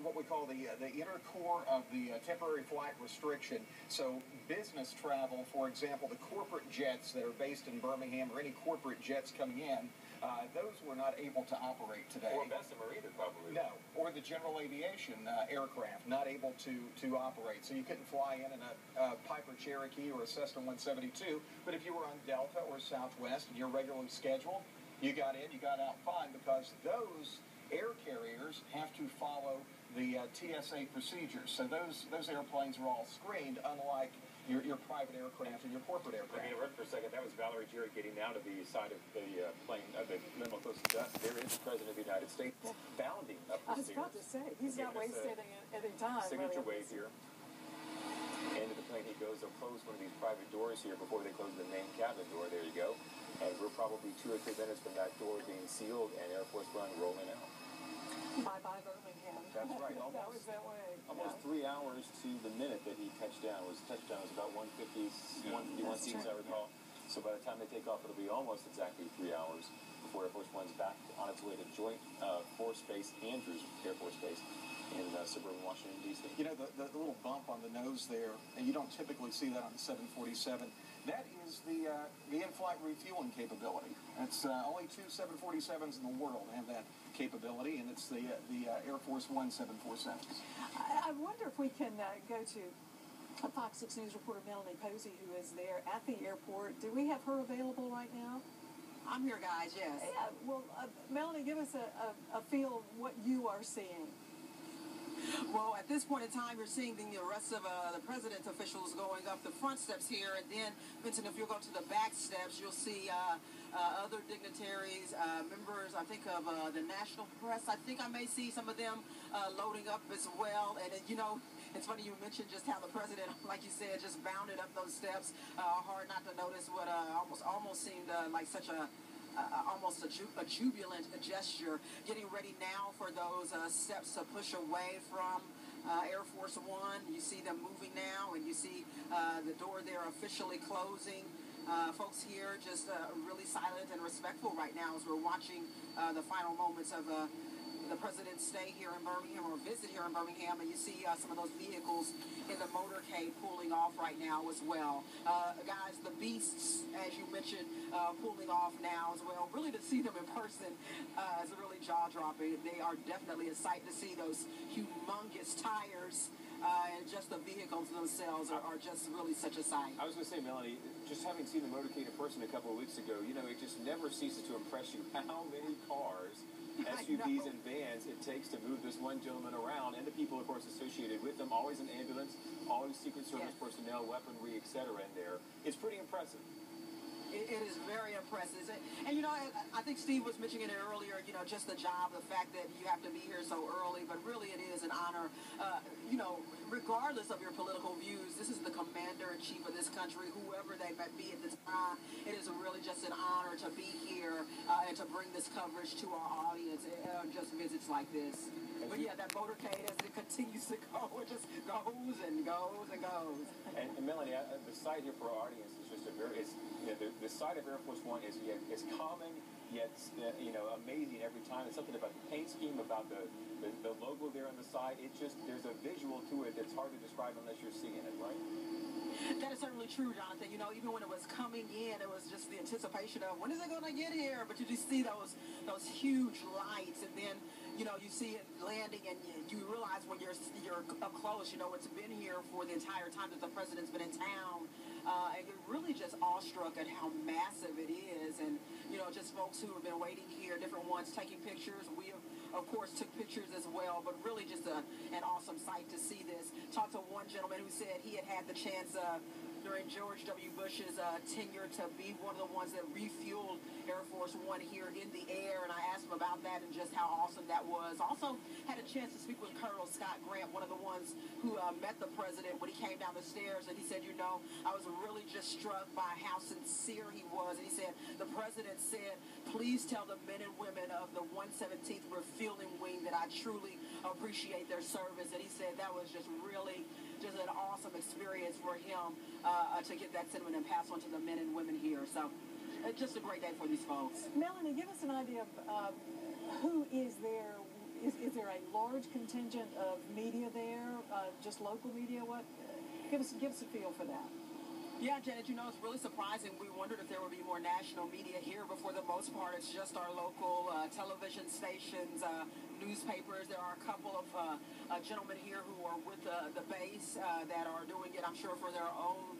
what we call the inner core of the temporary flight restriction. So business travel, for example, the corporate jets that are based in Birmingham or any corporate jets coming in, those were not able to operate today. Or Bessemer either, probably. No, or the general aviation aircraft, not able to operate. So you couldn't fly in a Piper Cherokee or a Cessna 172, but if you were on Delta or Southwest and you're regularly scheduled, you got in, you got out fine, because those air carriers have to follow the TSA procedures. So those airplanes are all screened, unlike your private aircraft and your corporate aircraft. I mean, for a second, that was Valerie Jarrett getting down to the side of the plane, the limo close to us. There is the President of the United States bounding up the stairs. I was about to say, he's not wasting any time. Signature wave here. Into the plane he goes. They'll close one of these private doors here before they close the main cabin door. There you go. And we're probably 2 or 3 minutes from that door being sealed and Air Force One rolling out. Bye-bye, Birmingham. That's right. That was that way. Almost 3 hours to the minute that he touched down. Touchdown was about 1:51 seconds, I recall. So by the time they take off, it'll be almost exactly 3 hours before Air Force One's back on its way to Joint Force Base, Andrews Air Force Base in suburban Washington, D.C. You know, the little bump on the nose there, and you don't typically see that on the 747. That is the in-flight refueling capability. It's only 2 747s in the world have that capability, and it's the Air Force One 747s. I wonder if we can go to Fox 6 News reporter Melanie Posey, who is there at the airport. Do we have her available right now? I'm here, guys, yes. Yeah, well, Melanie, give us a feel of what you are seeing. Well, at this point in time, you're seeing the rest of the president's officials going up the front steps here, and then, Vincent, if you'll go to the back steps, you'll see other dignitaries, members, I think, of the national press. I think I may see some of them loading up as well. And, you know, it's funny you mentioned just how the president, like you said, just bounded up those steps. Hard not to notice what almost seemed like such almost a jubilant gesture, getting ready now for those steps to push away from Air Force One. You see them moving now, and you see the door there officially closing. Folks here just really silent and respectful right now as we're watching the final moments of the president's stay here in Birmingham, or visit here in Birmingham, and you see some of those vehicles in the motorcade pulling off right now as well. Guys, the beasts, as you mentioned, pulling off now as well. Really, to see them in person is really jaw-dropping. They are definitely a sight to see. Those humongous tires and just the vehicles themselves are just really such a sight. I was going to say, Melanie, just having seen the motorcade in person a couple of weeks ago, you know, it just never ceases to impress you how many cars, SUVs and vans it takes to move this one gentleman around, and the people, of course, associated with them. Always an ambulance, always Secret Service personnel, weaponry, etc. in there. It's pretty impressive. It is very impressive. And, you know, I think Steve was mentioning it earlier, you know, just the job, the fact that you have to be here so early, but really it is an honor. You know, regardless of your political views, this is the commander-in-chief of this country, whoever they might be at this time. It is really just an honor to be here and to bring this coverage to our audience on just visits like this. But yeah, that motorcade, as it continues to go, it just goes and goes and goes. And Melanie, the sight here for our audience is just the sight of Air Force One is common, yet you know, amazing every time. It's something about the paint scheme, about the logo there on the side. There's a visual to it that's hard to describe unless you're seeing it, right? That is certainly true, Jonathan. You know, even when it was coming in, it was just the anticipation of when is it going to get here? But you just see those huge lights, and then, you know, you see it landing, and you realize when you're up close, you know, it's been here for the entire time that the president's been in town. And you're really just awestruck at how massive it is. And, you know, just folks who have been waiting here, different ones taking pictures. We, of course, took pictures as well, but really just an awesome sight to see this. Talked to one gentleman who said he had the chance during George W. Bush's tenure to be one of the ones that refueled Air Force One here in the air, and I asked him about that and just how awesome that was. Also had a chance to speak with Colonel Scott Grant, one of the ones who met the president when he came down the stairs, and he said, you know, I was really just struck by how sincere he was, and he said, the president said, please tell the men and women of the 117th Refueling Wing that I truly appreciate their service, and he said that was just really just an awesome experience for him to get that sentiment and pass on to the men and women here. So just a great day for these folks. Melanie, give us an idea of who is there is there a large contingent of media there, just local media? What? Give us a feel for that. Yeah, Janet, it's really surprising. We wondered if there would be more national media here, but for the most part, it's just our local television stations, newspapers. There are a couple of gentlemen here who are with the base that are doing it, I'm sure, for their own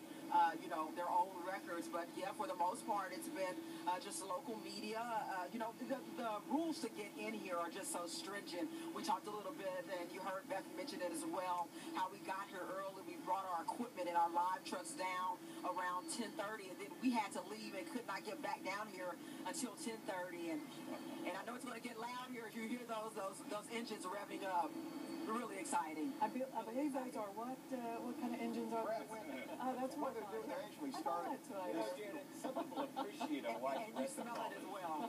their own records. But yeah, for the most part, it's been just local media. The rules to get in here are just so stringent. We talked a little bit, and you heard Beth mention it as well, how we got here early. We brought our equipment and our live trucks down around 10:30, and then we had to leave and could not get back down here until 10:30. And I know it's going to get loud here if you hear those engines revving up. Really exciting. I believe those are what kind of engines are they? Oh, that's what they're doing. They're actually starting. Some people appreciate a white and you smell it as well.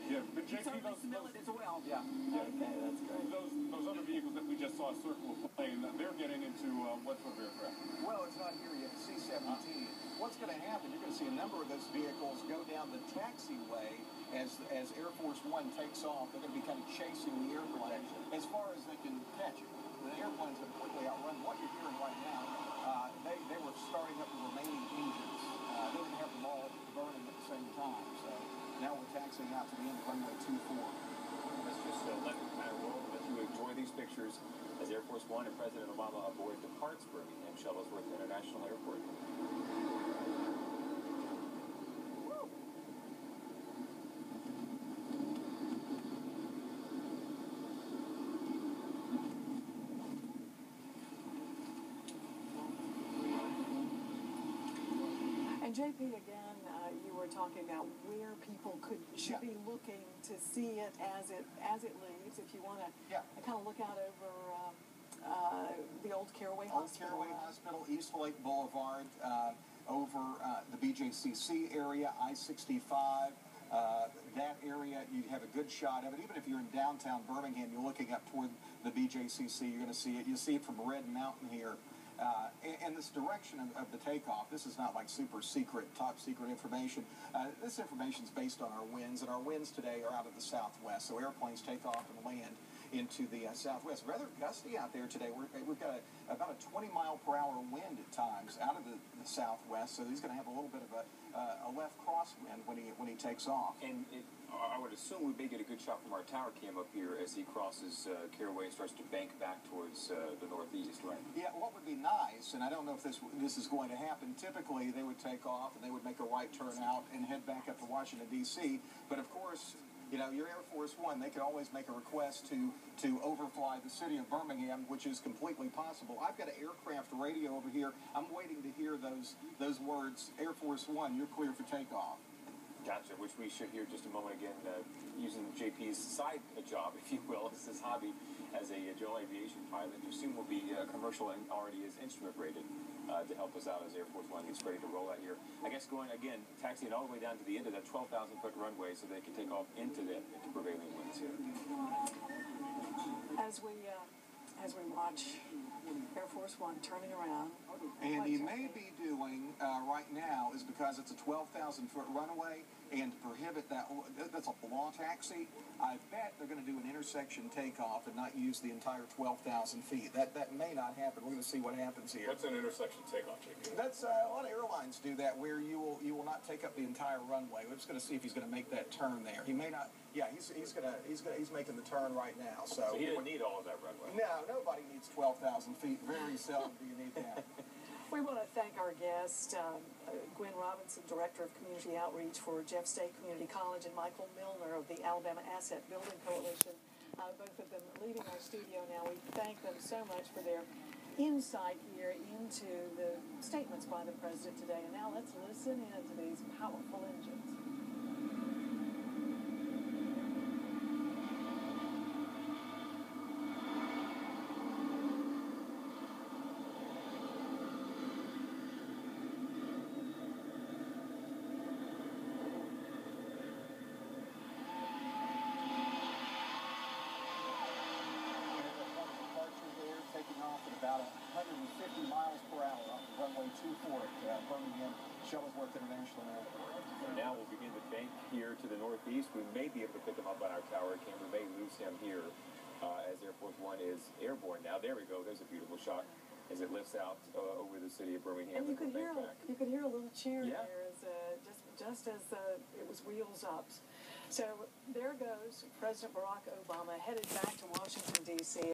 Yeah, but You certainly smell it as well. Yeah. Okay, that's great. Those other vehicles that we just saw circle a plane, they're getting into what sort of aircraft? Well, it's not here yet. C-17. What's going to happen? You're going to see a number of those vehicles go down the taxiway as Air Force One takes off. They're going to be kind of chasing the airplane as far as they can catch it. The airplane's going to quickly outrun. What you're hearing right now, they were starting up the remaining engines. They didn't have them all burning at the same time. So now we're taxiing out to the end of runway 24. Let's just let you enjoy these pictures as Air Force One and President Obama aboard departs Birmingham Shuttlesworth International Airport. And JP, again, you were talking about where people should be looking to see it as it leaves. If you want to kind of look out over the old Caraway Hospital. Old Caraway Hospital, East Lake Boulevard, over the BJCC area, I-65. That area, you have a good shot of it. Even if you're in downtown Birmingham, you're looking up toward the BJCC, you're going to see it. You see it from Red Mountain here. And this direction of the takeoff, this is not like super secret, top secret information. This information is based on our winds, and our winds today are out of the southwest. So airplanes take off and land into the southwest. Rather gusty out there today. We've got about a 20-mile-per-hour wind at times out of the southwest. So he's going to have a little bit of a left crosswind when he takes off. And I would assume we may get a good shot from our tower cam up here as he crosses Caraway and starts to bank back towards the northeast, right? Yeah, what would be nice, and I don't know if this is going to happen, typically they would take off and they would make a right turn out and head back up to Washington, D.C., but of course, your Air Force One, they could always make a request to overfly the city of Birmingham, which is completely possible. I've got an aircraft radio over here. I'm waiting to hear those words, Air Force One, you're clear for takeoff. Gotcha, which we should hear just a moment again, using JP's side job, if you will, as his hobby as a general aviation pilot, who soon will be commercial and already is instrument rated to help us out as Air Force One gets ready to roll out here. I guess going, again, taxiing all the way down to the end of that 12,000-foot runway so they can take off into prevailing winds here. As we watch Air Force One turning around. And he may be doing right now is because it's a 12,000-foot runway, and to prohibit that's a law taxi. I bet they're going to do an intersection takeoff and not use the entire 12,000 feet. That may not happen. We're going to see what happens here. What's an intersection takeoff, JP? That's a lot of airlines do that, where you will not take up the entire runway. We're just going to see if he's going to make that turn there. He may not. Yeah, he's making the turn right now. So he didn't need all of that runway. No, nobody needs 12,000 feet. Very seldom do you need that. We want to thank our guest, Gwen Robinson, Director of Community Outreach for Jeff State Community College, and Michael Milner of the Alabama Asset Building Coalition. Both of them leaving our studio now. We thank them so much for their insight here into the statements by the President today. And now let's listen in to these powerful engines. About 150 miles per hour off the runway 24 at Birmingham Shuttlesworth International Airport. And now we'll begin to bank here to the northeast. We may be able to pick him up on our tower cam. We may lose him here as Air Force One is airborne. Now, there we go. There's a beautiful shot as it lifts out over the city of Birmingham. And you could hear a little cheer Yeah. there as just as it was wheels up. So there goes President Barack Obama headed back to Washington, D.C.